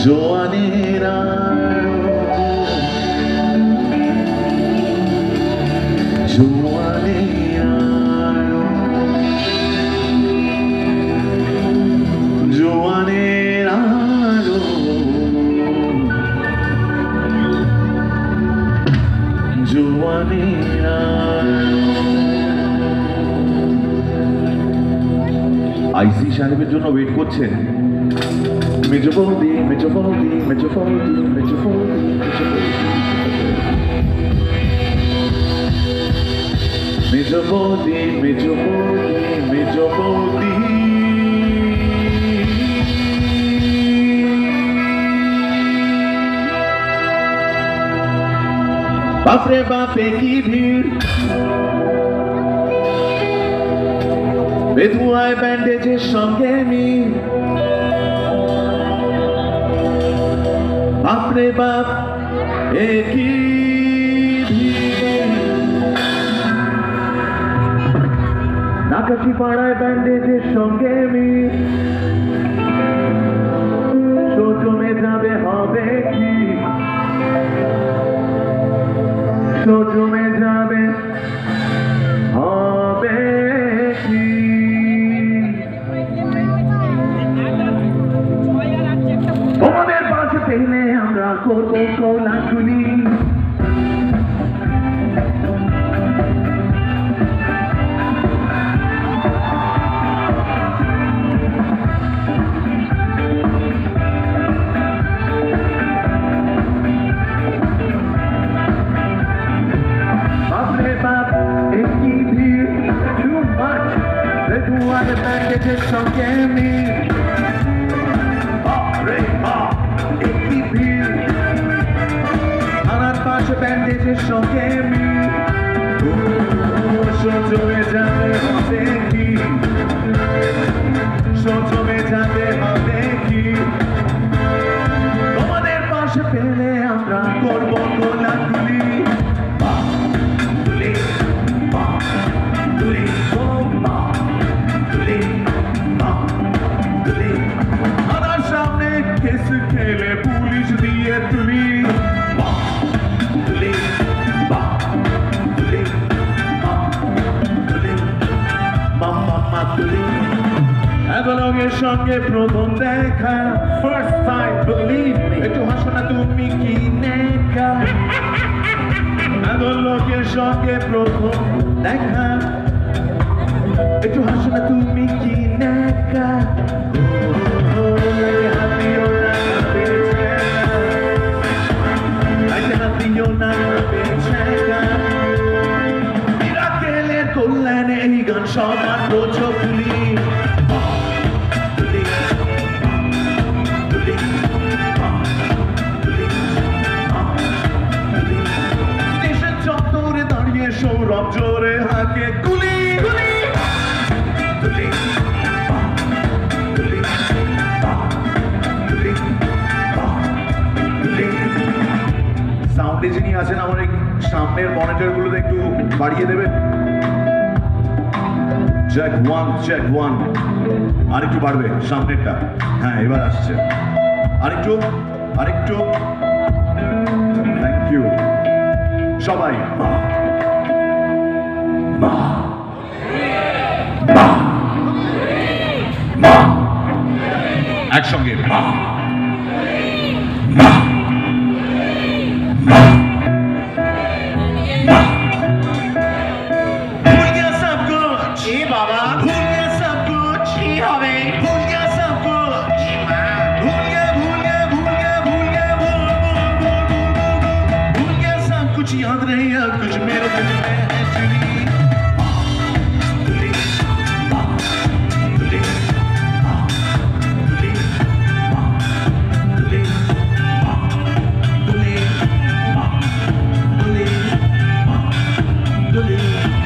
জোয়ানের আইসি সাহেবের জন্য ওয়েট করছেন। মেজো বৌদি, মেজো বৌদি, মেজো বৌদি, মেজো বৌদি, মেজো বৌদি, মেজো বৌদি, মেজো বৌদি। বাপরে বাপে কি ভিড়, বেধুয়ায় ব্যান্ডেজের সঙ্গে মিল। বাপরে বাপ একই নাকাশি পাড়ায় ব্যান্ডেজের সঙ্গে মিল। সজমে যাবে হবে কি, সজমে যাবে হবে কি। তোমাদের পাশে পেলে আমরা করবো কোলাকুলি। বাপরে বাপ একই ভিড়, too much, বেধুয়ার ব্যান্ডেজের সঙ্গে মিল। বাপরে বাপ একই ভিড়, থানার পাশে ব্যান্ডেজের সঙ্গে মিল। সজমে যাবে হবে কি, সজমে যাবে হবে কি। তোমাদের পাশে পেলে আমরা করবো কোলাকুলি। থানার সামনে কেস খেলে পুলিশ দিয়ে তুলি। একলগের সঙ্গে প্রথম দেখা, ফার্স্ট টাইম বিলিভ মি। একটু হাসো না তুমি কি নেকা। একলগের সঙ্গে প্রথম দেখা, একটু হাসো না তুমি কি নেকা। কল্যাণে এই গান সবার রোজগুলি। স্টেশন চত্বরে দাঁড়িয়ে সৌরভ জোরে হাঁকে গুলি গুলি। সাউন্ডে যিনি আছেন আমার এই সামনের মনিটর গুলোতে একটু বাড়িয়ে দেবেন। Check one, check one. আরেকটু বাড়বে সামনেরটা। হ্যাঁ এবার আসছে। আরেকটু আরেকটু। থ্যাংক ইউ সবাই। মা মা মা মা একসঙ্গে মা মা মা। বাবা ভুল গিয়ে সব কুছ কি হবে, ভুল গিয়ে সব কুছ। ভুল গিয়ে ভুল গিয়ে ভুল গিয়ে ভুল গিয়ে ভুল भूल गया सब कुछ याद नहीं अब कुछ मेरे दिल में है चुनी। Believe